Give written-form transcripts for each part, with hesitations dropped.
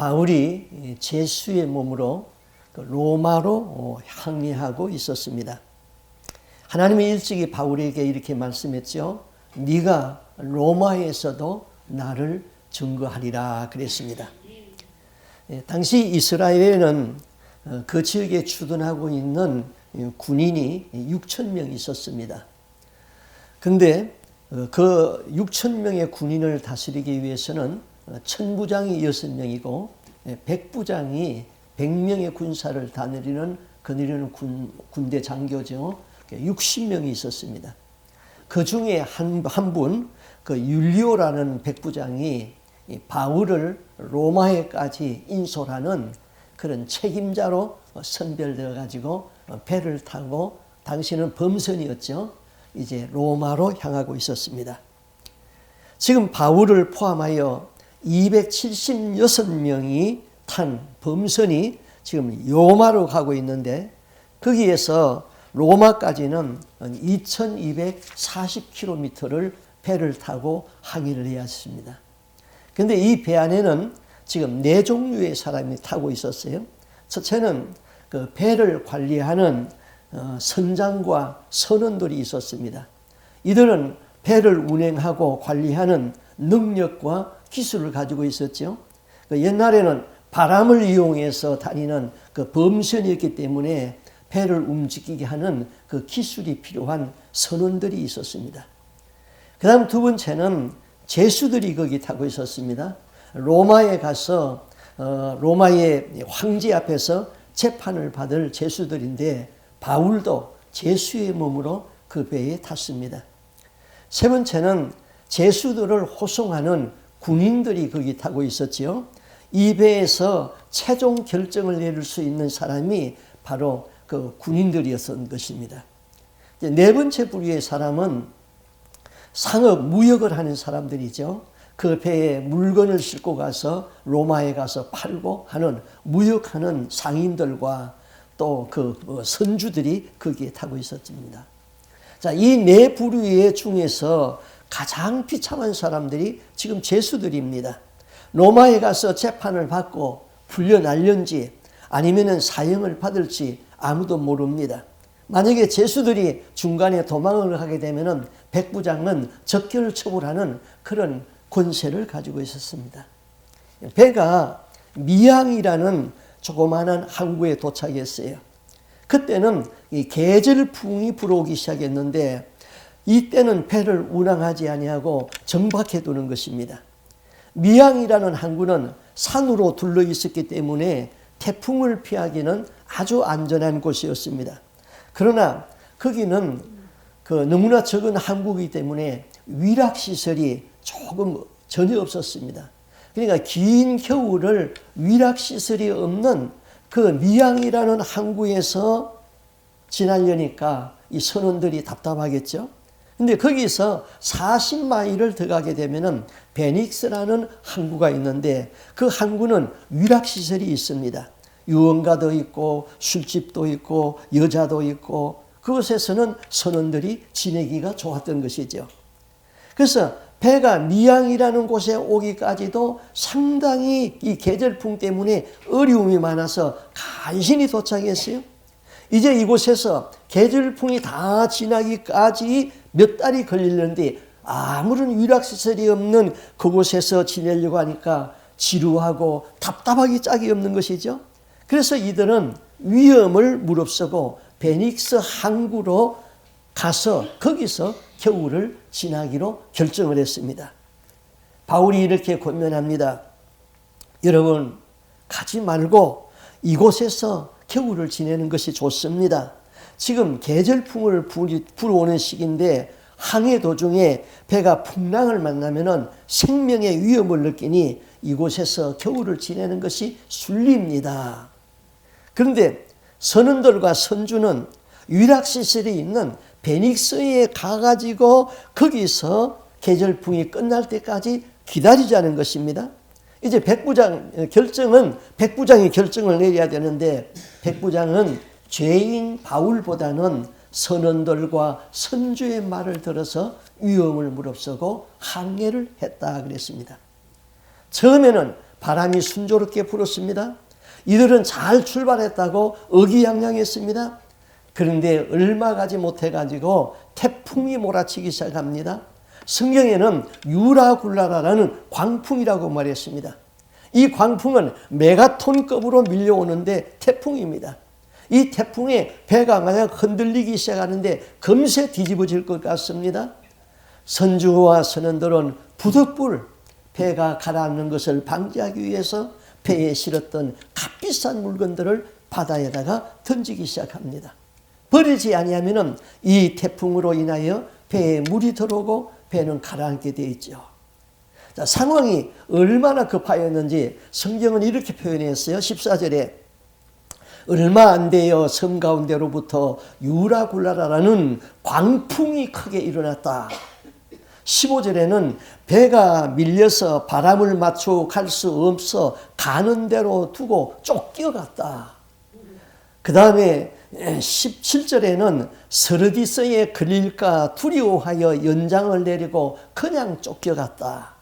바울이 제수의 몸으로 로마로 항해하고 있었습니다. 하나님이 일찍이 바울에게 이렇게 말씀했죠. 네가 로마에서도 나를 증거하리라 그랬습니다. 당시 이스라엘에는 그 지역에 주둔하고 있는 군인이 6,000명 있었습니다. 근데 그 6,000명의 군인을 다스리기 위해서는 천부장이 6명이고 백부장이 100명의 군사를 거느리는 군대 장교죠. 60명이 있었습니다. 그 중에 한 분, 그 율리오라는 백부장이 바울을 로마에까지 인솔하는 그런 책임자로 선별되어 가지고 배를 타고 당시는 범선이었죠. 이제 로마로 향하고 있었습니다. 지금 바울을 포함하여 276명이 탄 범선이 지금 로마로 가고 있는데 거기에서 로마까지는 2240km를 배를 타고 항해를 해야 했습니다. 그런데 이 배 안에는 지금 4종류의 사람이 타고 있었어요. 첫째는 그 배를 관리하는 선장과 선원들이 있었습니다. 이들은 배를 운행하고 관리하는 능력과 기술을 가지고 있었죠. 옛날에는 바람을 이용해서 다니는 그 범선이었기 때문에 배를 움직이게 하는 그 기술이 필요한 선원들이 있었습니다. 그 다음 두 번째는 제수들이 거기 타고 있었습니다. 로마에 가서 로마의 황제 앞에서 재판을 받을 제수들인데 바울도 제수의 몸으로 그 배에 탔습니다. 세 번째는 제수들을 호송하는 군인들이 거기 타고 있었지요. 이 배에서 최종 결정을 내릴 수 있는 사람이 바로 그 군인들이었던 것입니다. 네 번째 부류의 사람은 상업, 무역을 하는 사람들이죠. 그 배에 물건을 싣고 가서 로마에 가서 팔고 하는 무역하는 상인들과 또 그 선주들이 거기에 타고 있었습니다. 자, 이 네 부류의 중에서 가장 비참한 사람들이 지금 제수들입니다. 로마에 가서 재판을 받고 풀려날는지 아니면은 사형을 받을지 아무도 모릅니다. 만약에 제수들이 중간에 도망을 하게 되면은 백부장은 적결 처벌하는 그런 권세를 가지고 있었습니다. 배가 미항이라는 조그마한 항구에 도착했어요. 그때는 이 계절풍이 불어오기 시작했는데 이때는 배를 운항하지 아니하고 정박해 두는 것입니다. 미항이라는 항구는 산으로 둘러 있었기 때문에 태풍을 피하기는 아주 안전한 곳이었습니다. 그러나 거기는 너무나 적은 항구이기 때문에 위락시설이 전혀 없었습니다. 그러니까 긴 겨울을 위락시설이 없는 그 미항이라는 항구에서 지나려니까 이 선원들이 답답하겠죠. 근데 거기서 40마일을 더 가게 되면은 베닉스라는 항구가 있는데 그 항구는 위락시설이 있습니다. 유흥가도 있고 술집도 있고 여자도 있고 그곳에서는 선원들이 지내기가 좋았던 것이죠. 그래서 배가 미항이라는 곳에 오기까지도 상당히 이 계절풍 때문에 어려움이 많아서 간신히 도착했어요. 이제 이곳에서 계절풍이 다 지나기까지 몇 달이 걸리는데 아무런 위락시설이 없는 그곳에서 지내려고 하니까 지루하고 답답하기 짝이 없는 것이죠. 그래서 이들은 위험을 무릅쓰고 베닉스 항구로 가서 거기서 겨울을 지나기로 결정을 했습니다. 바울이 이렇게 권면합니다. 여러분, 가지 말고 이곳에서 겨울을 지내는 것이 좋습니다. 지금 계절풍을 불어오는 시기인데 항해 도중에 배가 풍랑을 만나면은 생명의 위험을 느끼니 이곳에서 겨울을 지내는 것이 순리입니다. 그런데 선원들과 선주는 위락시설이 있는 베닉스에 가가지고 거기서 계절풍이 끝날 때까지 기다리자는 것입니다. 이제 백부장이 결정을 내려야 되는데 백부장은 죄인 바울보다는 선원들과 선주의 말을 들어서 위험을 무릅쓰고 항해를 했다 그랬습니다. 처음에는 바람이 순조롭게 불었습니다. 이들은 잘 출발했다고 의기양양했습니다. 그런데 얼마 가지 못해가지고 태풍이 몰아치기 시작합니다. 성경에는 유라굴라라는 광풍이라고 말했습니다. 이 광풍은 메가톤급으로 밀려오는데 태풍입니다. 이 태풍에 배가 만약 흔들리기 시작하는데 금세 뒤집어질 것 같습니다. 선주와 선원들은 부득불 배가 가라앉는 것을 방지하기 위해서 배에 실었던 값비싼 물건들을 바다에다가 던지기 시작합니다. 버리지 아니하면 이 태풍으로 인하여 배에 물이 들어오고 배는 가라앉게 되어 있죠. 자, 상황이 얼마나 급하였는지 성경은 이렇게 표현했어요. 14절에 얼마 안 되어 섬 가운데로부터 유라굴라라는 광풍이 크게 일어났다. 15절에는 배가 밀려서 바람을 맞추고 갈 수 없어 가는 대로 두고 쫓겨갔다. 그 다음에 17절에는 스르디스에 걸릴까 두려워하여 연장을 내리고 그냥 쫓겨갔다.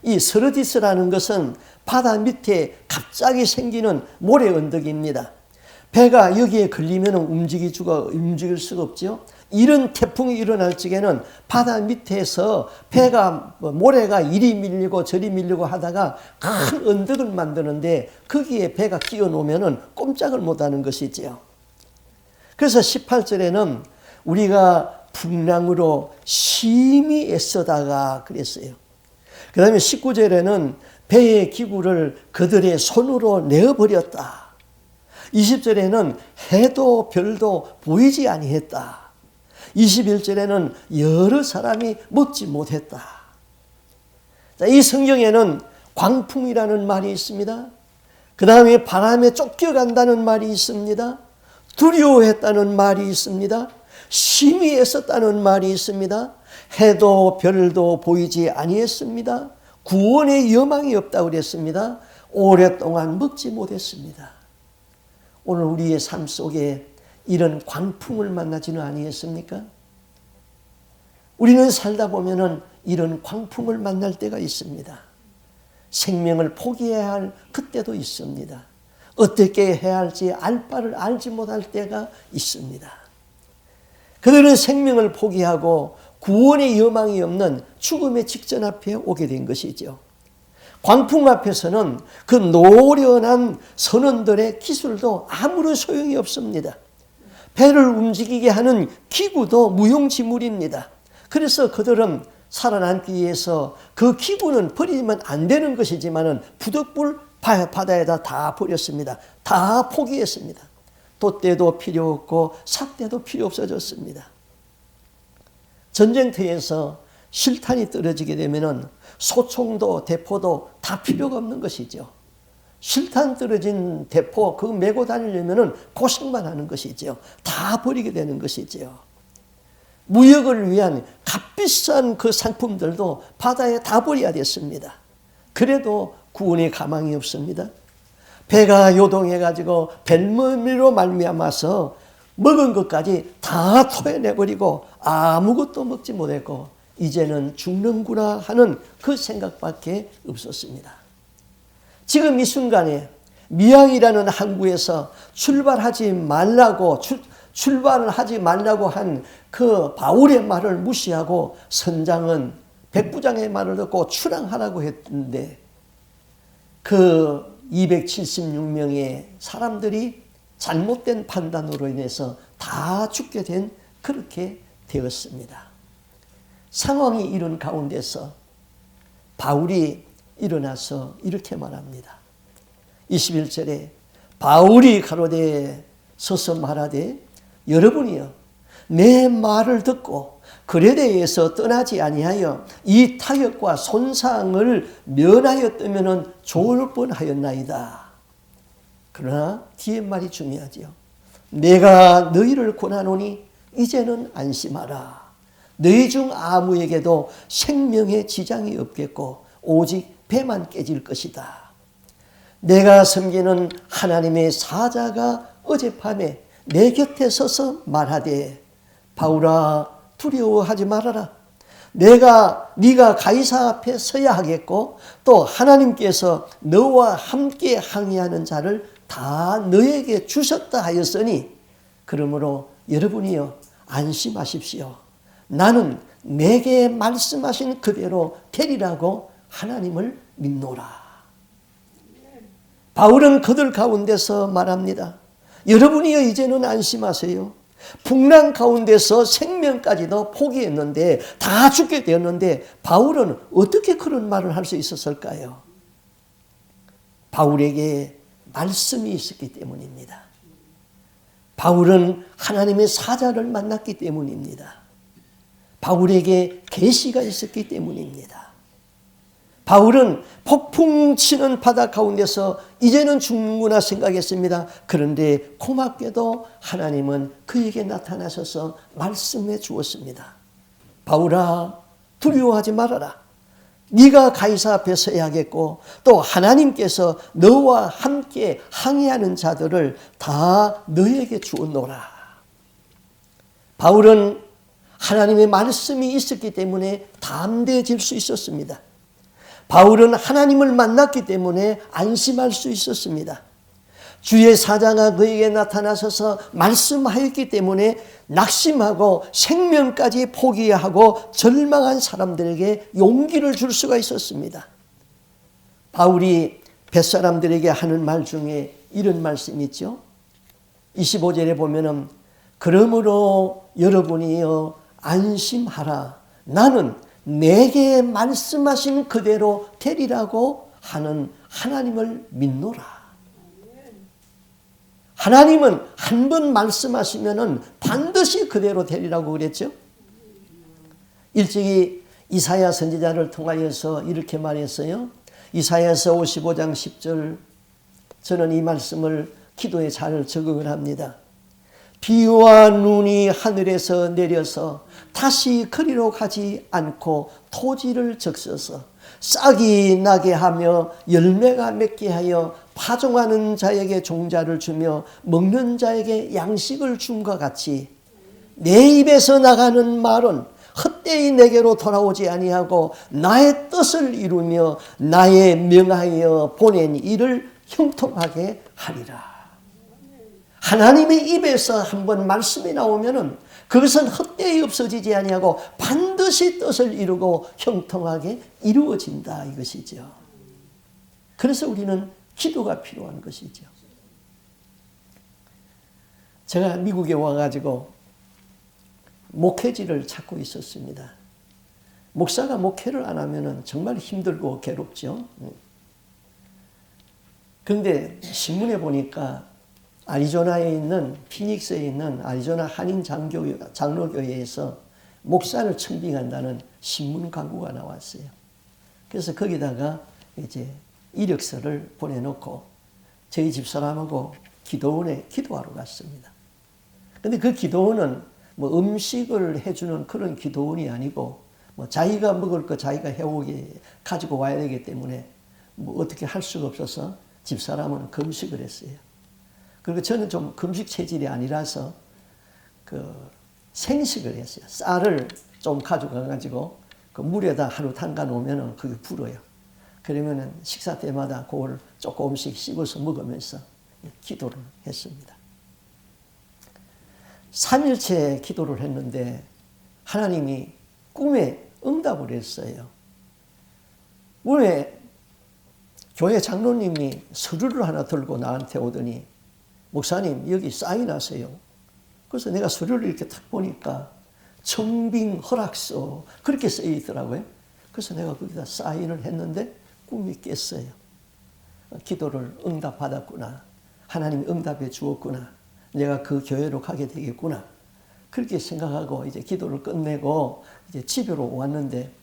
이 스르디스라는 것은 바다 밑에 갑자기 생기는 모래 언덕입니다. 배가 여기에 걸리면 움직일 수가 없죠. 이런 태풍이 일어날 적에는 바다 밑에서 배가 모래가 이리 밀리고 저리 밀리고 하다가 큰 언덕을 만드는데 거기에 배가 끼어 놓으면 꼼짝을 못하는 것이지요. 그래서 18절에는 우리가 풍랑으로 심히 애쓰다가 그랬어요. 그 다음에 19절에는 배의 기구를 그들의 손으로 내어버렸다. 20절에는 해도 별도 보이지 아니했다. 21절에는 여러 사람이 먹지 못했다. 자, 이 성경에는 광풍이라는 말이 있습니다. 그 다음에 바람에 쫓겨간다는 말이 있습니다. 두려워했다는 말이 있습니다. 심히 애썼다는 말이 있습니다. 해도 별도 보이지 아니했습니다. 구원의 여망이 없다고 그랬습니다. 오랫동안 먹지 못했습니다. 오늘 우리의 삶 속에 이런 광풍을 만나지는 아니했습니까? 우리는 살다 보면은 이런 광풍을 만날 때가 있습니다. 생명을 포기해야 할 그때도 있습니다. 어떻게 해야 할지 알 바를 알지 못할 때가 있습니다. 그들은 생명을 포기하고 구원의 여망이 없는 죽음의 직전 앞에 오게 된 것이죠. 광풍 앞에서는 그 노련한 선원들의 기술도 아무런 소용이 없습니다. 배를 움직이게 하는 기구도 무용지물입니다. 그래서 그들은 살아남기 위해서 그 기구는 버리면 안 되는 것이지만 부득불 바다에다 다 버렸습니다. 다 포기했습니다. 돛대도 필요 없고 삿대도 필요 없어졌습니다. 전쟁터에서 실탄이 떨어지게 되면 소총도 대포도 다 필요가 없는 것이죠. 실탄 떨어진 대포 그거 메고 다니려면 고생만 하는 것이죠. 다 버리게 되는 것이죠. 무역을 위한 값비싼 그 상품들도 바다에 다 버려야 됐습니다. 그래도 구원의 가망이 없습니다. 배가 요동해가지고 뱃머리로 말미암아서 먹은 것까지 다 토해내버리고 아무것도 먹지 못했고 이제는 죽는구나 하는 그 생각밖에 없었습니다. 지금 이 순간에 미양이라는 항구에서 출발을 하지 말라고 한 그 바울의 말을 무시하고 선장은 백부장의 말을 듣고 출항하라고 했는데 그 276명의 사람들이 잘못된 판단으로 인해서 다 죽게 된 그렇게 되었습니다. 상황이 이런 가운데서 바울이 일어나서 이렇게 말합니다. 21절에 바울이 가로되 서서 말하되 여러분이여 내 말을 듣고 그레데에서 떠나지 아니하여 이 타격과 손상을 면하였다면 좋을 뻔하였나이다. 그러나 뒤에 말이 중요하지요. 내가 너희를 권하노니 이제는 안심하라. 너희 중 아무에게도 생명에 지장이 없겠고 오직 배만 깨질 것이다. 내가 섬기는 하나님의 사자가 어젯밤에 내 곁에 서서 말하되 바울아 두려워하지 말아라. 네가 가이사 앞에 서야 하겠고 또 하나님께서 너와 함께 항의하는 자를 다 너에게 주셨다 하였으니 그러므로 여러분이요 안심하십시오. 나는 내게 말씀하신 그대로 되리라고 하나님을 믿노라. 바울은 그들 가운데서 말합니다. 여러분이요 이제는 안심하세요. 풍랑 가운데서 생명까지도 포기했는데 다 죽게 되었는데 바울은 어떻게 그런 말을 할 수 있었을까요? 바울에게 말씀이 있었기 때문입니다. 바울은 하나님의 사자를 만났기 때문입니다. 바울에게 계시가 있었기 때문입니다. 바울은 폭풍 치는 바다 가운데서 이제는 죽는구나 생각했습니다. 그런데 고맙게도 하나님은 그에게 나타나셔서 말씀해 주었습니다. 바울아 두려워하지 말아라. 네가 가이사 앞에 서야 하겠고 또 하나님께서 너와 함께 항해하는 자들을 다 너에게 주었노라. 바울은 하나님의 말씀이 있었기 때문에 담대해질 수 있었습니다. 바울은 하나님을 만났기 때문에 안심할 수 있었습니다. 주의 사자가 그에게 나타나셔서 말씀하였기 때문에 낙심하고 생명까지 포기하고 절망한 사람들에게 용기를 줄 수가 있었습니다. 바울이 뱃사람들에게 하는 말 중에 이런 말씀이 있죠. 25절에 보면은 그러므로 여러분이여 안심하라. 나는 내게 말씀하신 그대로 되리라고 하는 하나님을 믿노라. 하나님은 한 번 말씀하시면은 반드시 그대로 되리라고 그랬죠. 일찍이 이사야 선지자를 통하여서 이렇게 말했어요. 이사야서 55장 10절 저는 이 말씀을 기도에 잘 적응을 합니다. 비와 눈이 하늘에서 내려서 다시 그리로 가지 않고 토지를 적셔서 싹이 나게 하며 열매가 맺게 하여 파종하는 자에게 종자를 주며 먹는 자에게 양식을 줌과 같이 내 입에서 나가는 말은 헛되이 내게로 돌아오지 아니하고 나의 뜻을 이루며 나의 명하여 보낸 일을 형통하게 하리라. 하나님의 입에서 한번 말씀이 나오면은 그것은 헛되이 없어지지 아니하고 반드시 뜻을 이루고 형통하게 이루어진다 이것이죠. 그래서 우리는 기도가 필요한 것이죠. 제가 미국에 와가지고 목회지를 찾고 있었습니다. 목사가 목회를 안 하면은 정말 힘들고 괴롭죠. 그런데 신문에 보니까 애리조나에 있는 피닉스에 있는 애리조나 한인 장로교회에서 목사를 청빙한다는 신문 광고가 나왔어요. 그래서 거기다가 이제 이력서를 보내놓고 저희 집사람하고 기도원에 기도하러 갔습니다. 근데 그 기도원은 뭐 음식을 해주는 그런 기도원이 아니고 뭐 자기가 먹을 거 자기가 해오게 가지고 와야 되기 때문에 뭐 어떻게 할 수가 없어서 집사람은 금식을 했어요. 그리고 저는 좀 금식 체질이 아니라서 그 생식을 했어요. 쌀을 좀 가져가가지고 그 물에다 하루 담가 놓으면은 그게 불어요. 그러면은 식사 때마다 그걸 조금씩 씹어서 먹으면서 기도를 했습니다. 3일째 기도를 했는데 하나님이 꿈에 응답을 했어요. 꿈에 교회 장로님이 서류를 하나 들고 나한테 오더니 목사님 여기 사인하세요. 그래서 내가 서류를 이렇게 딱 보니까 청빙 허락서 그렇게 쓰여 있더라고요. 그래서 내가 거기다 사인을 했는데 꿈이 깼어요. 기도를 응답받았구나. 하나님이 응답해 주었구나. 내가 그 교회로 가게 되겠구나. 그렇게 생각하고 이제 기도를 끝내고 이제 집으로 왔는데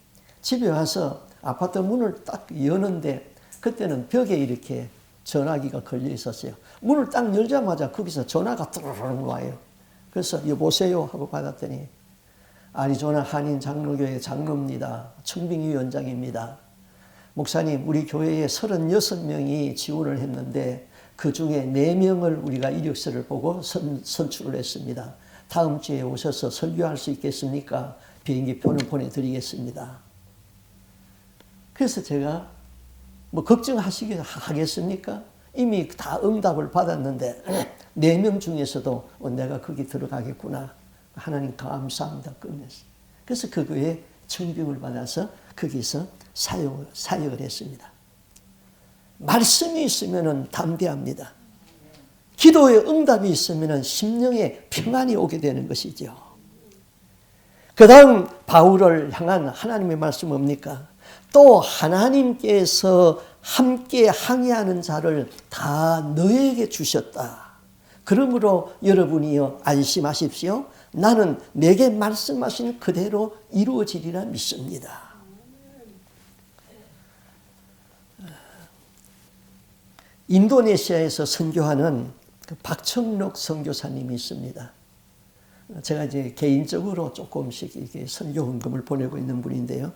집에 와서 아파트 문을 딱 여는데 그때는 벽에 이렇게 전화기가 걸려 있었어요. 문을 딱 열자마자 거기서 전화가 뚜루룩 와요. 그래서 여보세요 하고 받았더니 애리조나 한인 장로교회 장로입니다. 청빙위원장입니다. 목사님 우리 교회에 36명이 지원을 했는데 그중에 4명을 우리가 이력서를 보고 선출을 했습니다. 다음 주에 오셔서 설교할 수 있겠습니까? 비행기표는 보내드리겠습니다. 그래서 제가 뭐 걱정하겠습니까? 이미 다 응답을 받았는데 4명 중에서도 내가 거기 들어가겠구나. 하나님 감사합니다. 끝냈어요. 그래서 그거에 청빙을 받아서 거기서 사역을 했습니다. 말씀이 있으면 담대합니다. 기도의 응답이 있으면 심령에 평안이 오게 되는 것이죠. 그 다음 바울을 향한 하나님의 말씀 뭡니까? 또 하나님께서 함께 항해하는 자를 다 너에게 주셨다. 그러므로 여러분이요 안심하십시오. 나는 내게 말씀하신 그대로 이루어지리라 믿습니다. 인도네시아에서 선교하는 박청록 선교사님이 있습니다. 제가 이제 개인적으로 조금씩 이렇게 선교 헌금을 보내고 있는 분인데요.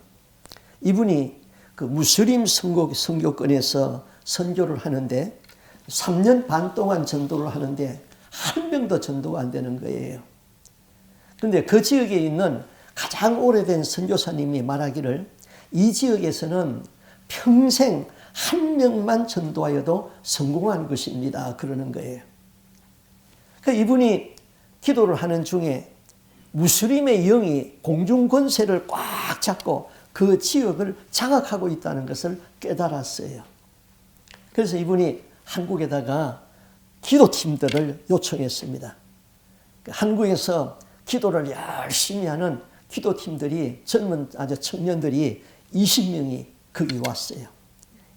이분이 그 무슬림 선교권에서 선교를 하는데 3년 반 동안 전도를 하는데 한 명도 전도가 안 되는 거예요. 그런데 그 지역에 있는 가장 오래된 선교사님이 말하기를 이 지역에서는 평생 한 명만 전도하여도 성공한 것입니다. 그러는 거예요. 그러니까 이분이 기도를 하는 중에 무슬림의 영이 공중 권세를 꽉 잡고 그 지역을 장악하고 있다는 것을 깨달았어요. 그래서 이분이 한국에다가 기도팀들을 요청했습니다. 한국에서 기도를 열심히 하는 기도팀들이 젊은 아주 청년들이 20명이 거기 왔어요.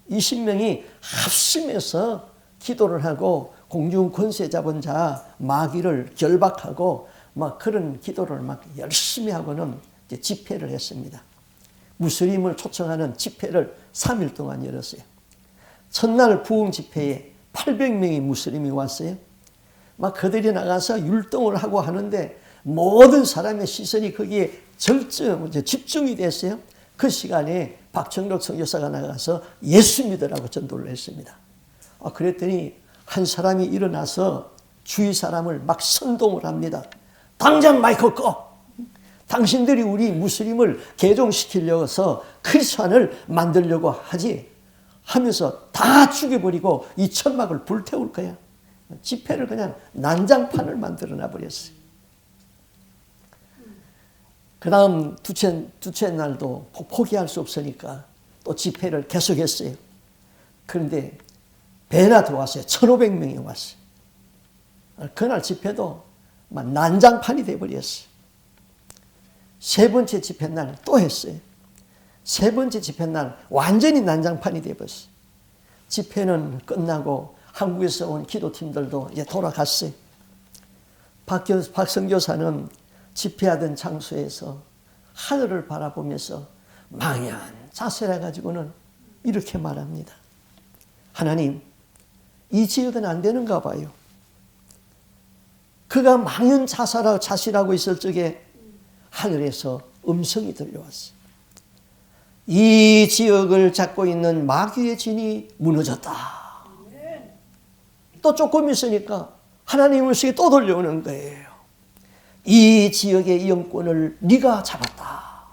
20명이 합심해서 기도를 하고 공중 권세 잡은 자 마귀를 결박하고 막 그런 기도를 막 열심히 하고는 이제 집회를 했습니다. 무슬림을 초청하는 집회를 3일 동안 열었어요. 첫날 부흥 집회에 800명의 무슬림이 왔어요. 막 그들이 나가서 율동을 하고 하는데 모든 사람의 시선이 거기에 집중이 됐어요. 그 시간에 박청록 선교사가 나가서 예수 믿으라고 전도를 했습니다. 그랬더니 한 사람이 일어나서 주위 사람을 막 선동을 합니다. 당장 마이크 꺼! 당신들이 우리 무슬림을 개종시키려서 크리스찬을 만들려고 하지 하면서 다 죽여버리고 이 천막을 불태울 거야. 집회를 그냥 난장판을 만들어놔 버렸어요. 그 다음 두째 날도 포기할 수 없으니까 또 집회를 계속했어요. 그런데 배나 들어왔어요. 1,500명이 왔어요. 그날 집회도 막 난장판이 돼버렸어요. 세 번째 집회 날 또 했어요. 세 번째 집회 날 완전히 난장판이 돼버렸어요. 집회는 끝나고 한국에서 온 기도팀들도 이제 돌아갔어요. 박 선교사는 집회하던 장소에서 하늘을 바라보면서 망연 자세를 가지고는 이렇게 말합니다. 하나님, 이 지역은 안 되는가 봐요. 그가 망연 자실하고 있을 적에 하늘에서 음성이 들려왔어요. 이 지역을 잡고 있는 마귀의 진이 무너졌다. 또 조금 있으니까 하나님 음성이 또 들려오는 거예요. 이 지역의 영권을 네가 잡았다.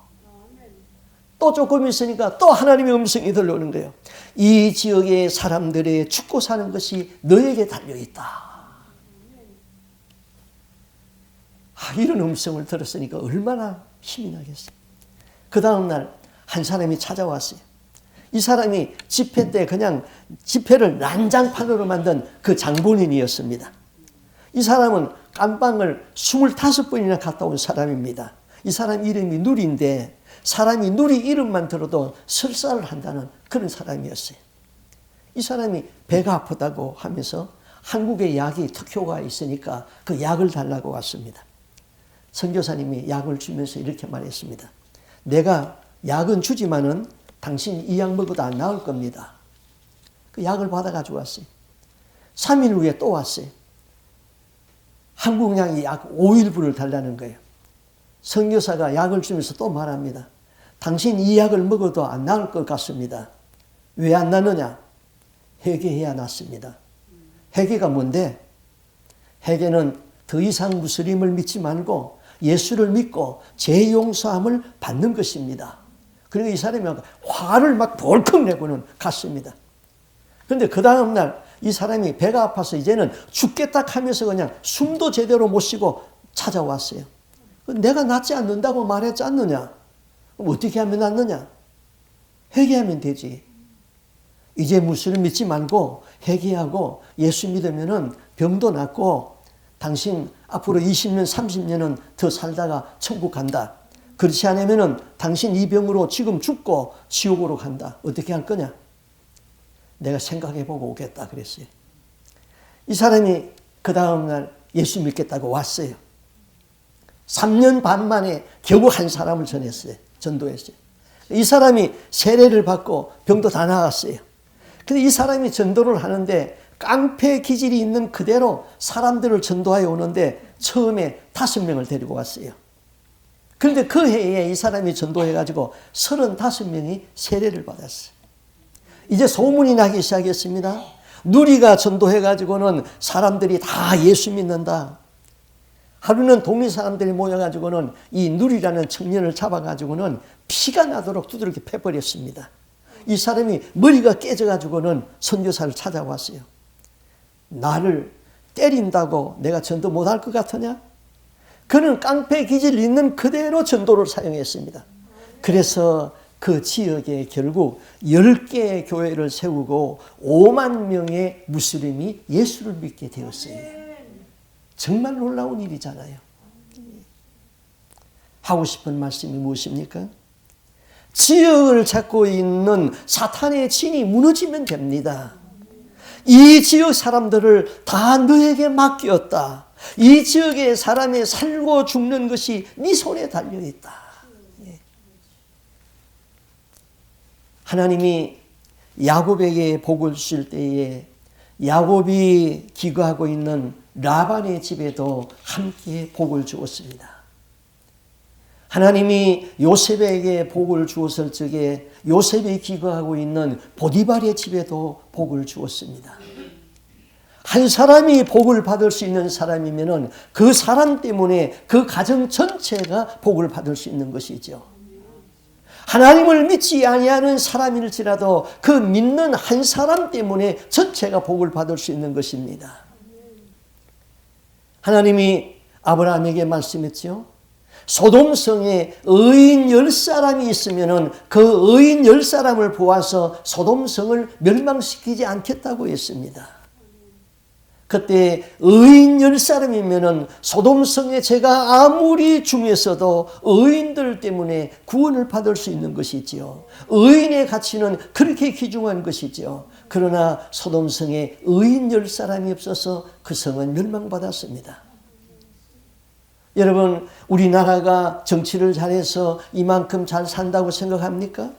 또 조금 있으니까 또 하나님의 음성이 들려오는 거예요. 이 지역의 사람들의 죽고 사는 것이 너에게 달려있다. 이런 음성을 들었으니까 얼마나 힘이 나겠어요. 그 다음날 한 사람이 찾아왔어요. 이 사람이 집회 때 그냥 집회를 난장판으로 만든 그 장본인이었습니다. 이 사람은 깜방을 25번이나 갔다 온 사람입니다. 이 사람 이름이 누리인데 사람이 누리 이름만 들어도 설사를 한다는 그런 사람이었어요. 이 사람이 배가 아프다고 하면서 한국에 약이 특효가 있으니까 그 약을 달라고 왔습니다. 선교사님이 약을 주면서 이렇게 말했습니다. 내가 약은 주지만은 당신 이 약 먹어도 안 나을 겁니다. 그 약을 받아가지고 왔어요. 3일 후에 또 왔어요. 한국약이 약 5일분을 달라는 거예요. 선교사가 약을 주면서 또 말합니다. 당신 이 약을 먹어도 안 나을 것 같습니다. 왜 안 나느냐? 회개해야 낫습니다. 회개가 뭔데? 회개는 더 이상 무슬림을 믿지 말고 예수를 믿고 죄 용서함을 받는 것입니다. 그리고 이 사람이 화를 막 벌컥 내고는 갔습니다. 그런데 그 다음날 이 사람이 배가 아파서 이제는 죽겠다 하면서 그냥 숨도 제대로 못 쉬고 찾아왔어요. 내가 낫지 않는다고 말했지 않느냐? 그럼 어떻게 하면 낫느냐? 회개하면 되지. 이제 무술을 믿지 말고 회개하고 예수 믿으면 병도 낫고 당신 앞으로 20년, 30년은 더 살다가 천국 간다. 그렇지 않으면 당신 이 병으로 지금 죽고 지옥으로 간다. 어떻게 할 거냐? 내가 생각해보고 오겠다 그랬어요. 이 사람이 그 다음날 예수 믿겠다고 왔어요. 3년 반 만에 겨우 한 사람을 전도했어요. 이 사람이 세례를 받고 병도 다 나았어요. 근데 이 사람이 전도를 하는데 깡패 기질이 있는 그대로 사람들을 전도하여 오는데 처음에 5명을 데리고 왔어요. 그런데 그 해에 이 사람이 전도해가지고 35명이 세례를 받았어요. 이제 소문이 나기 시작했습니다. 누리가 전도해가지고는 사람들이 다 예수 믿는다. 하루는 동네 사람들이 모여가지고는 이 누리라는 청년을 잡아가지고는 피가 나도록 두드럽게 패버렸습니다. 이 사람이 머리가 깨져가지고는 선교사를 찾아왔어요. 나를 때린다고 내가 전도 못할 것 같으냐? 그는 깡패 기질 있는 그대로 전도를 사용했습니다. 그래서 그 지역에 결국 10개의 교회를 세우고 5만 명의 무슬림이 예수를 믿게 되었어요. 정말 놀라운 일이잖아요. 하고 싶은 말씀이 무엇입니까? 지역을 찾고 있는 사탄의 진이 무너지면 됩니다. 이 지역 사람들을 다 너에게 맡겼다. 이 지역의 사람이 살고 죽는 것이 네 손에 달려있다. 하나님이 야곱에게 복을 주실 때에 야곱이 기거하고 있는 라반의 집에도 함께 복을 주었습니다. 하나님이 요셉에게 복을 주었을 적에 요셉이 기거하고 있는 보디발의 집에도 복을 주었습니다. 한 사람이 복을 받을 수 있는 사람이면 그 사람 때문에 그 가정 전체가 복을 받을 수 있는 것이죠. 하나님을 믿지 아니하는 사람일지라도 그 믿는 한 사람 때문에 전체가 복을 받을 수 있는 것입니다. 하나님이 아브라함에게 말씀했죠. 소돔성에 의인 10사람이 있으면 그 의인 10사람을 보아서 소돔성을 멸망시키지 않겠다고 했습니다. 그때 의인 10사람이면 소돔성의 죄가 아무리 중했어도 의인들 때문에 구원을 받을 수 있는 것이지요. 의인의 가치는 그렇게 귀중한 것이죠. 그러나 소돔성에 의인 10사람이 없어서 그 성은 멸망받았습니다. 여러분, 우리나라가 정치를 잘해서 이만큼 잘 산다고 생각합니까?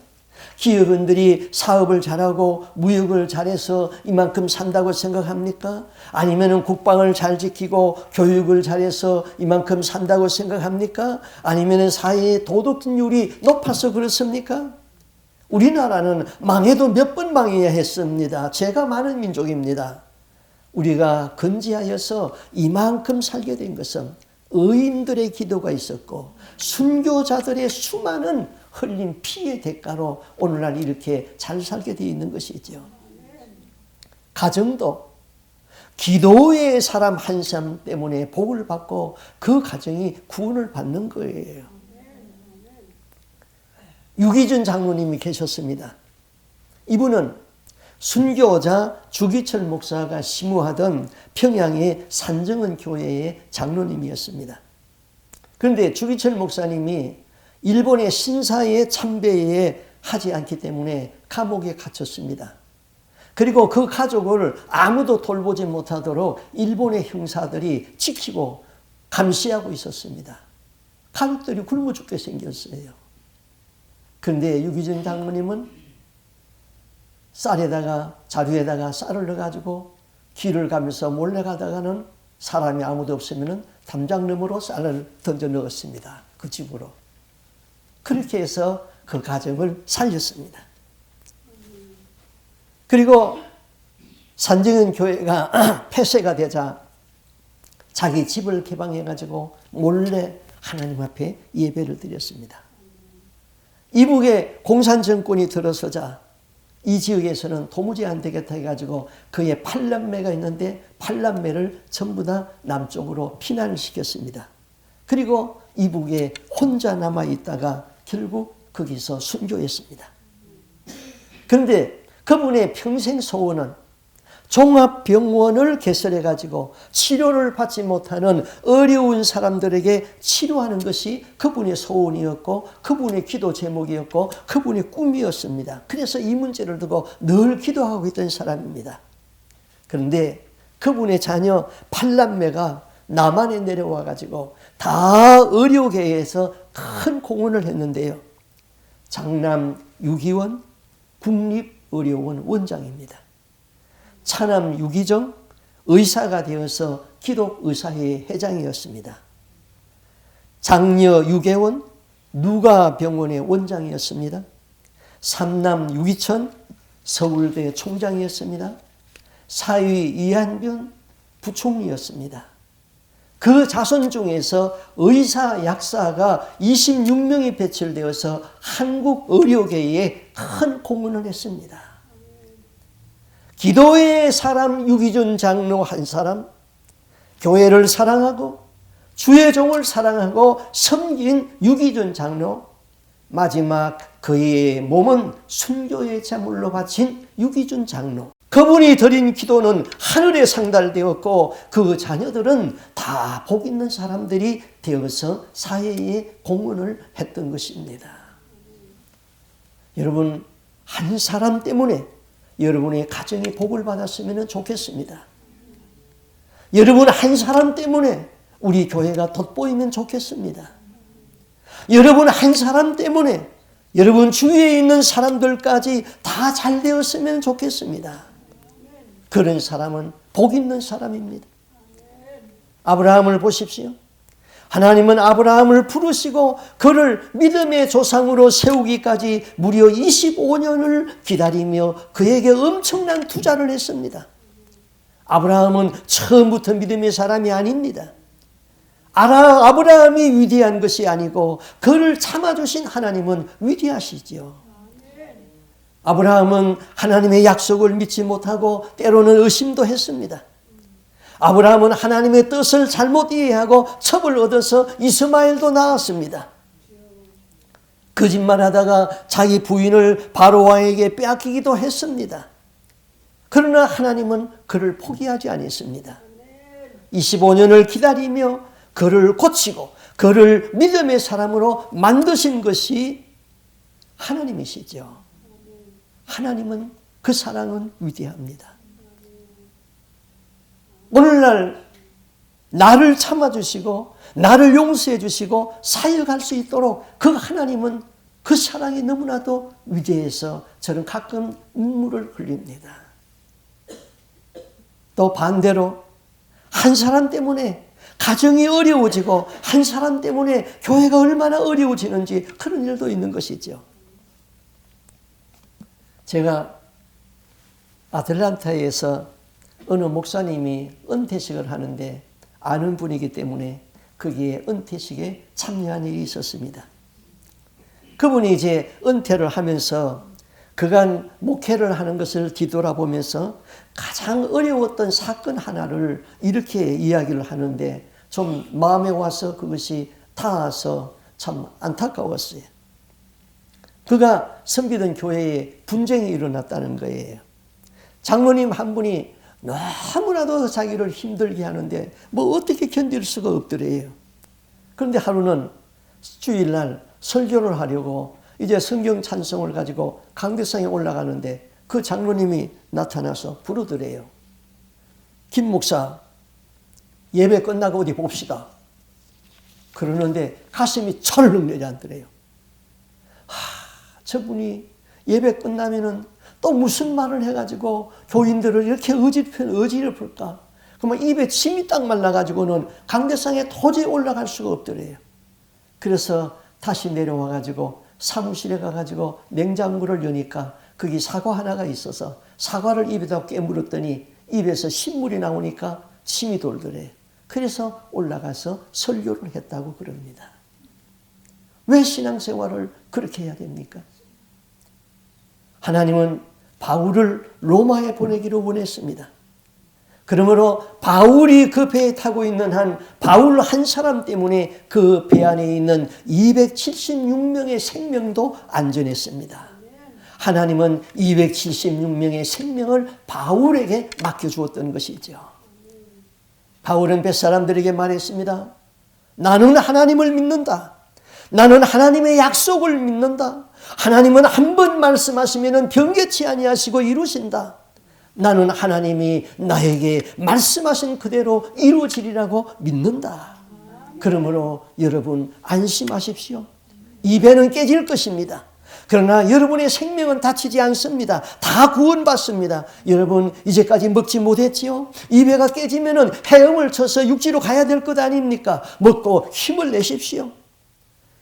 기업인들이 사업을 잘하고 무역을 잘해서 이만큼 산다고 생각합니까? 아니면 국방을 잘 지키고 교육을 잘해서 이만큼 산다고 생각합니까? 아니면 사회의 도덕률이 높아서 그렇습니까? 우리나라는 망해도 몇 번 망해야 했습니다. 죄가 많은 민족입니다. 우리가 건지하여서 이만큼 살게 된 것은 의인들의 기도가 있었고 순교자들의 수많은 흘린 피의 대가로 오늘날 이렇게 잘 살게 되어 있는 것이죠. 가정도 기도의 사람 한 사람 때문에 복을 받고 그 가정이 구원을 받는 거예요. 유기준 장로님이 계셨습니다. 이분은 순교자 주기철 목사가 심우하던 평양의 산정은 교회의 장로님이었습니다. 그런데 주기철 목사님이 일본의 신사의 참배에 하지 않기 때문에 감옥에 갇혔습니다. 그리고 그 가족을 아무도 돌보지 못하도록 일본의 형사들이 지키고 감시하고 있었습니다. 가족들이 굶어 죽게 생겼어요. 그런데 유기준 장로님은 쌀에다가 자루에다가 쌀을 넣어가지고 길을 가면서 몰래 가다가는 사람이 아무도 없으면 담장 너머로 쌀을 던져 넣었습니다. 그 집으로. 그렇게 해서 그 가정을 살렸습니다. 그리고 산정은 교회가 폐쇄가 되자 자기 집을 개방해가지고 몰래 하나님 앞에 예배를 드렸습니다. 이북에 공산 정권이 들어서자 이 지역에서는 도무지 안 되겠다 해가지고 그의 8남매가 있는데 8남매를 전부 다 남쪽으로 피난을 시켰습니다. 그리고 이북에 혼자 남아있다가 결국 거기서 순교했습니다. 그런데 그분의 평생 소원은 종합병원을 개설해가지고 치료를 받지 못하는 어려운 사람들에게 치료하는 것이 그분의 소원이었고 그분의 기도 제목이었고 그분의 꿈이었습니다. 그래서 이 문제를 두고 늘 기도하고 있던 사람입니다. 그런데 그분의 자녀 8남매가 남한에 내려와가지고 다 의료계에서 큰 공헌을 했는데요. 장남 유기원 국립의료원 원장입니다. 차남 유기정 의사가 되어서 기독의사회 회장이었습니다. 장녀 유계원 누가병원의 원장이었습니다. 삼남 유기천 서울대 총장이었습니다. 사위 이한변 부총리였습니다. 그 자손 중에서 의사, 약사가 26명이 배출되어서 한국 의료계에 큰 공헌을 했습니다. 기도의 사람 유기준 장로 한 사람, 교회를 사랑하고 주의 종을 사랑하고 섬긴 유기준 장로, 마지막 그의 몸은 순교의 제물로 바친 유기준 장로. 그분이 드린 기도는 하늘에 상달되었고 그 자녀들은 다 복 있는 사람들이 되어서 사회에 공헌을 했던 것입니다. 여러분, 한 사람 때문에 여러분의 가정이 복을 받았으면 좋겠습니다. 여러분 한 사람 때문에 우리 교회가 돋보이면 좋겠습니다. 여러분 한 사람 때문에 여러분 주위에 있는 사람들까지 다 잘 되었으면 좋겠습니다. 그런 사람은 복 있는 사람입니다. 아브라함을 보십시오. 하나님은 아브라함을 부르시고 그를 믿음의 조상으로 세우기까지 무려 25년을 기다리며 그에게 엄청난 투자를 했습니다. 아브라함은 처음부터 믿음의 사람이 아닙니다. 아브라함이 위대한 것이 아니고 그를 참아주신 하나님은 위대하시죠. 아브라함은 하나님의 약속을 믿지 못하고 때로는 의심도 했습니다. 아브라함은 하나님의 뜻을 잘못 이해하고 첩을 얻어서 이스마엘도 낳았습니다. 거짓말하다가 자기 부인을 바로왕에게 빼앗기기도 했습니다. 그러나 하나님은 그를 포기하지 않았습니다. 25년을 기다리며 그를 고치고 그를 믿음의 사람으로 만드신 것이 하나님이시죠. 하나님은 그 사랑은 위대합니다. 오늘날 나를 참아주시고 나를 용서해 주시고 사역할 수 있도록 그 하나님은 그 사랑이 너무나도 위대해서 저는 가끔 눈물을 흘립니다. 또 반대로 한 사람 때문에 가정이 어려워지고 한 사람 때문에 교회가 얼마나 어려워지는지 그런 일도 있는 것이죠. 제가 아틀란타에서 어느 목사님이 은퇴식을 하는데 아는 분이기 때문에 거기에 은퇴식에 참여한 일이 있었습니다. 그분이 이제 은퇴를 하면서 그간 목회를 하는 것을 뒤돌아보면서 가장 어려웠던 사건 하나를 이렇게 이야기를 하는데 좀 마음에 와서 그것이 닿아서 참 안타까웠어요. 그가 섬기던 교회에 분쟁이 일어났다는 거예요. 장로님 한 분이 너무나도 자기를 힘들게 하는데 뭐 어떻게 견딜 수가 없더래요. 그런데 하루는 주일날 설교를 하려고 이제 성경 찬송을 가지고 강대상에 올라가는데 그 장로님이 나타나서 부르더래요. 김 목사, 예배 끝나고 어디 봅시다. 그러는데 가슴이 철렁 내려앉더래요. 저분이 예배 끝나면은 또 무슨 말을 해가지고 교인들을 이렇게 어지럽힐까? 그러면 입에 침이 딱 말라가지고는 강대상에 도저히 올라갈 수가 없더래요. 그래서 다시 내려와가지고 사무실에 가가지고 냉장고를 여니까 거기 사과 하나가 있어서 사과를 입에다 깨물었더니 입에서 신물이 나오니까 침이 돌더래요. 그래서 올라가서 설교를 했다고 그럽니다. 왜 신앙생활을 그렇게 해야 됩니까? 하나님은 바울을 로마에 보내기로 원했습니다. 그러므로 바울이 그 배에 타고 있는 한 바울 한 사람 때문에 그 배 안에 있는 276명의 생명도 안전했습니다. 하나님은 276명의 생명을 바울에게 맡겨주었던 것이죠. 바울은 뱃사람들에게 말했습니다. 나는 하나님을 믿는다. 나는 하나님의 약속을 믿는다. 하나님은 한 번 말씀하시면 변개치 아니하시고 이루신다. 나는 하나님이 나에게 말씀하신 그대로 이루어지리라고 믿는다. 그러므로 여러분 안심하십시오. 이 배는 깨질 것입니다. 그러나 여러분의 생명은 다치지 않습니다. 다 구원받습니다. 여러분 이제까지 먹지 못했지요? 이 배가 깨지면 헤엄을 쳐서 육지로 가야 될 것 아닙니까? 먹고 힘을 내십시오.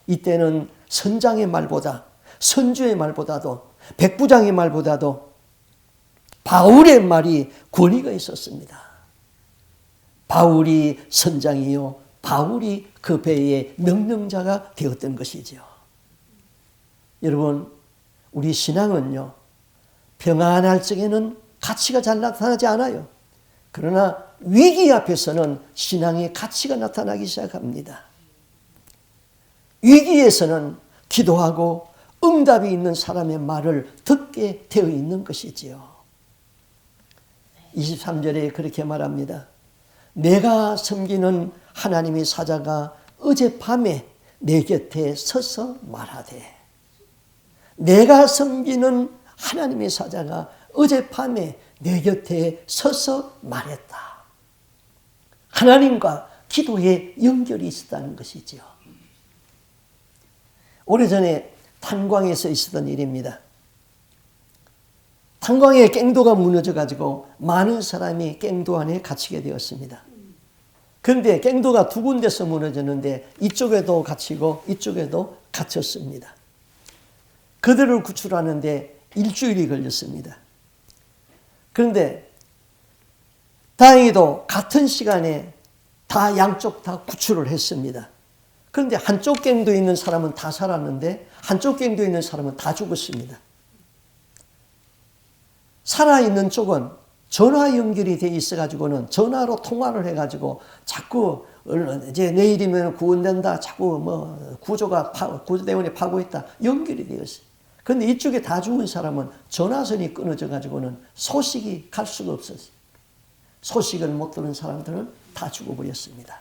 이때는 선장의 말보다, 선주의 말보다도, 백부장의 말보다도 바울의 말이 권위가 있었습니다. 바울이 선장이요, 바울이 그 배의 명령자가 되었던 것이죠. 여러분, 우리 신앙은요, 평안할 적에는 가치가 잘 나타나지 않아요. 그러나 위기 앞에서는 신앙의 가치가 나타나기 시작합니다. 위기에서는 기도하고 응답이 있는 사람의 말을 듣게 되어 있는 것이지요. 23절에 그렇게 말합니다. 내가 섬기는 하나님의 사자가 어젯밤에 내 곁에 서서 말하되, 내가 섬기는 하나님의 사자가 어젯밤에 내 곁에 서서 말했다. 하나님과 기도에 연결이 있었다는 것이지요. 오래전에 탄광에서 있었던 일입니다. 탄광에 갱도가 무너져가지고 많은 사람이 갱도 안에 갇히게 되었습니다. 그런데 갱도가 두 군데서 무너졌는데 이쪽에도 갇히고 이쪽에도 갇혔습니다. 그들을 구출하는데 일주일이 걸렸습니다. 그런데 다행히도 같은 시간에 다 양쪽 다 구출을 했습니다. 그런데 한쪽 갱도에 있는 사람은 다 살았는데 한쪽 갱도에 있는 사람은 다 죽었습니다. 살아있는 쪽은 전화 연결이 돼 있어가지고는 전화로 통화를 해가지고 자꾸 이제 내일이면 구원된다. 자꾸 구조대원이 파고 있다. 연결이 되었어요. 그런데 이쪽에 다 죽은 사람은 전화선이 끊어져가지고는 소식이 갈 수가 없었어요. 소식을 못 들은 사람들은 다 죽어버렸습니다.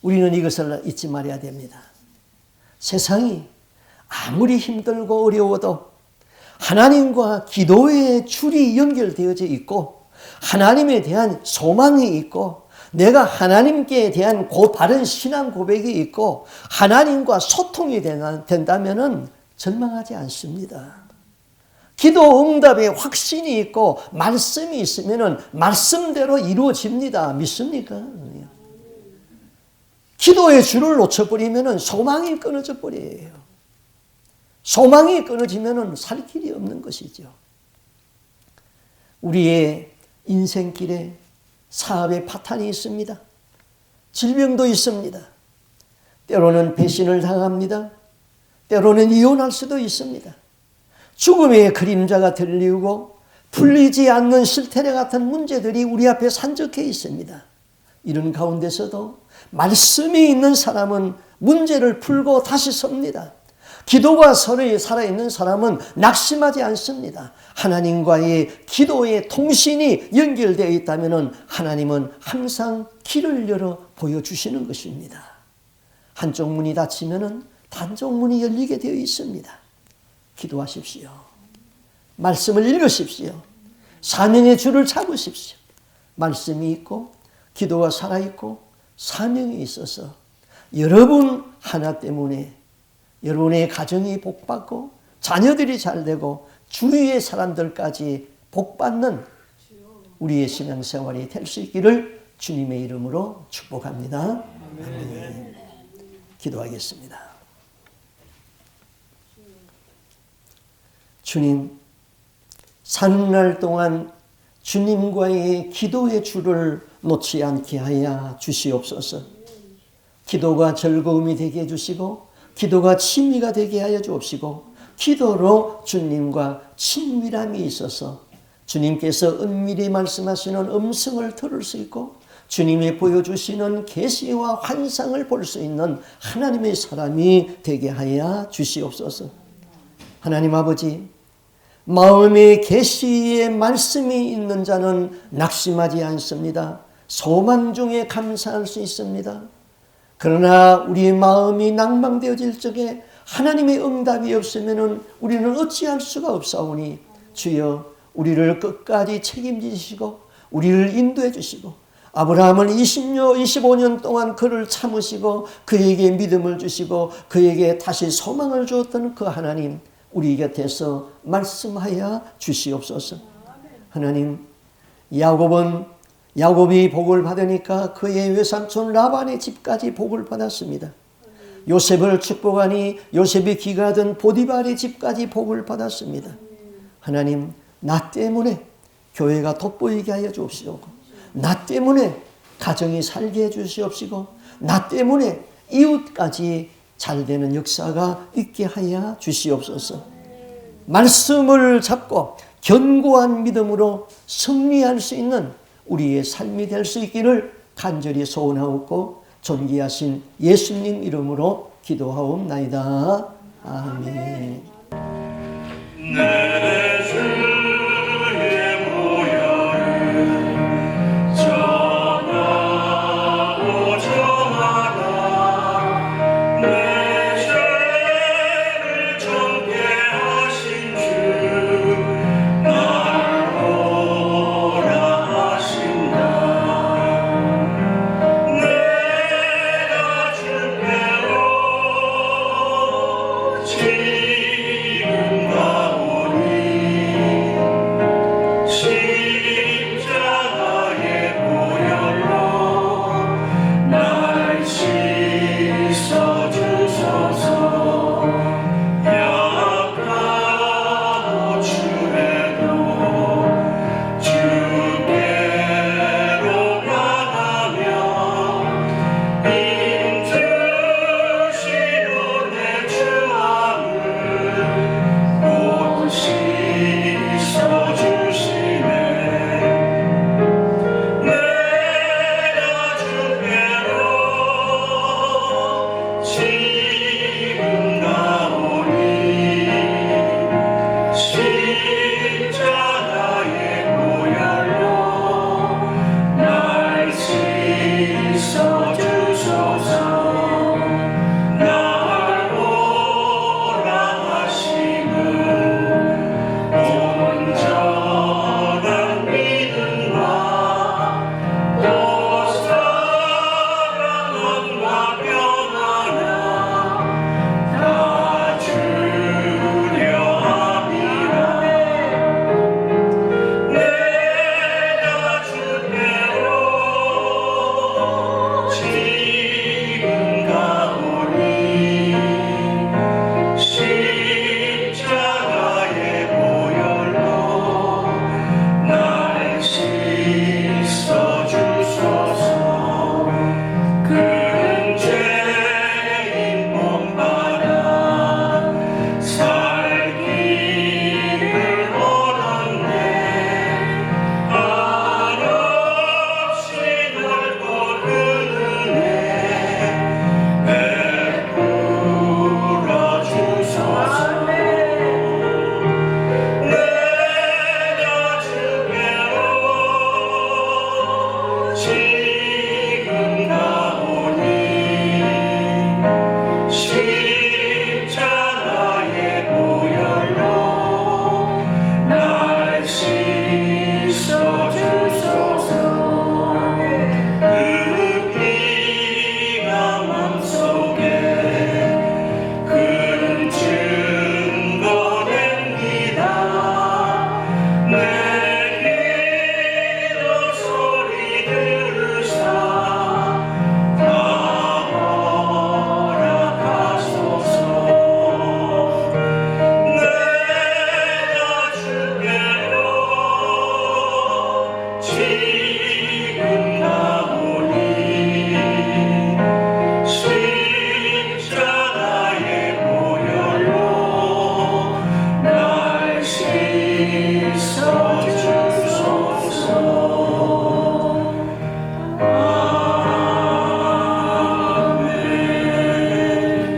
우리는 이것을 잊지 말아야 됩니다. 세상이 아무리 힘들고 어려워도 하나님과 기도의 줄이 연결되어져 있고 하나님에 대한 소망이 있고 내가 하나님께 대한 바른 신앙 고백이 있고 하나님과 소통이 된다면 절망하지 않습니다. 기도 응답에 확신이 있고 말씀이 있으면 말씀대로 이루어집니다. 믿습니까? 기도의 줄을 놓쳐버리면 소망이 끊어져 버려요. 소망이 끊어지면 살 길이 없는 것이죠. 우리의 인생길에 사업의 파탄이 있습니다. 질병도 있습니다. 때로는 배신을 당합니다. 때로는 이혼할 수도 있습니다. 죽음의 그림자가 들리우고 풀리지 않는 실태래 같은 문제들이 우리 앞에 산적해 있습니다. 이런 가운데서도 말씀이 있는 사람은 문제를 풀고 다시 섭니다. 기도가 서로에 살아있는 사람은 낙심하지 않습니다. 하나님과의 기도의 통신이 연결되어 있다면 하나님은 항상 길을 열어 보여주시는 것입니다. 한쪽 문이 닫히면 한쪽 문이 열리게 되어 있습니다. 기도하십시오. 말씀을 읽으십시오. 사명의 줄을 잡으십시오. 말씀이 있고 기도가 살아있고 사명이 있어서 여러분 하나 때문에 여러분의 가정이 복받고 자녀들이 잘되고 주위의 사람들까지 복받는 우리의 신앙생활이 될 수 있기를 주님의 이름으로 축복합니다. 아멘. 기도하겠습니다. 주님, 사는 날 동안 주님과의 기도의 줄을 놓지 않게 하여 주시옵소서. 기도가 즐거움이 되게 해주시고 기도가 친미가 되게 하여 주옵시고 기도로 주님과 친밀함이 있어서 주님께서 은밀히 말씀하시는 음성을 들을 수 있고 주님이 보여주시는 계시와 환상을 볼 수 있는 하나님의 사람이 되게 하여 주시옵소서. 하나님 아버지, 마음에 계시의 말씀이 있는 자는 낙심하지 않습니다. 소망 중에 감사할 수 있습니다. 그러나 우리의 마음이 낭망되어질 적에 하나님의 응답이 없으면 우리는 어찌할 수가 없사오니 주여 우리를 끝까지 책임지시고 우리를 인도해 주시고 아브라함은 25년 동안 그를 참으시고 그에게 믿음을 주시고 그에게 다시 소망을 주었던 그 하나님, 우리 곁에서 말씀하여 주시옵소서. 하나님, 야곱이 복을 받으니까 그의 외삼촌 라반의 집까지 복을 받았습니다. 요셉을 축복하니 요셉이 기가하던 보디발의 집까지 복을 받았습니다. 하나님, 나 때문에 교회가 돋보이게 하여 주옵시고 나 때문에 가정이 살게 해 주시옵시고 나 때문에 이웃까지 잘되는 역사가 있게 하여 주시옵소서. 말씀을 잡고 견고한 믿음으로 승리할 수 있는 우리의 삶이 될 수 있기를 간절히 소원하옵고 존귀하신 예수님 이름으로 기도하옵나이다. 아멘.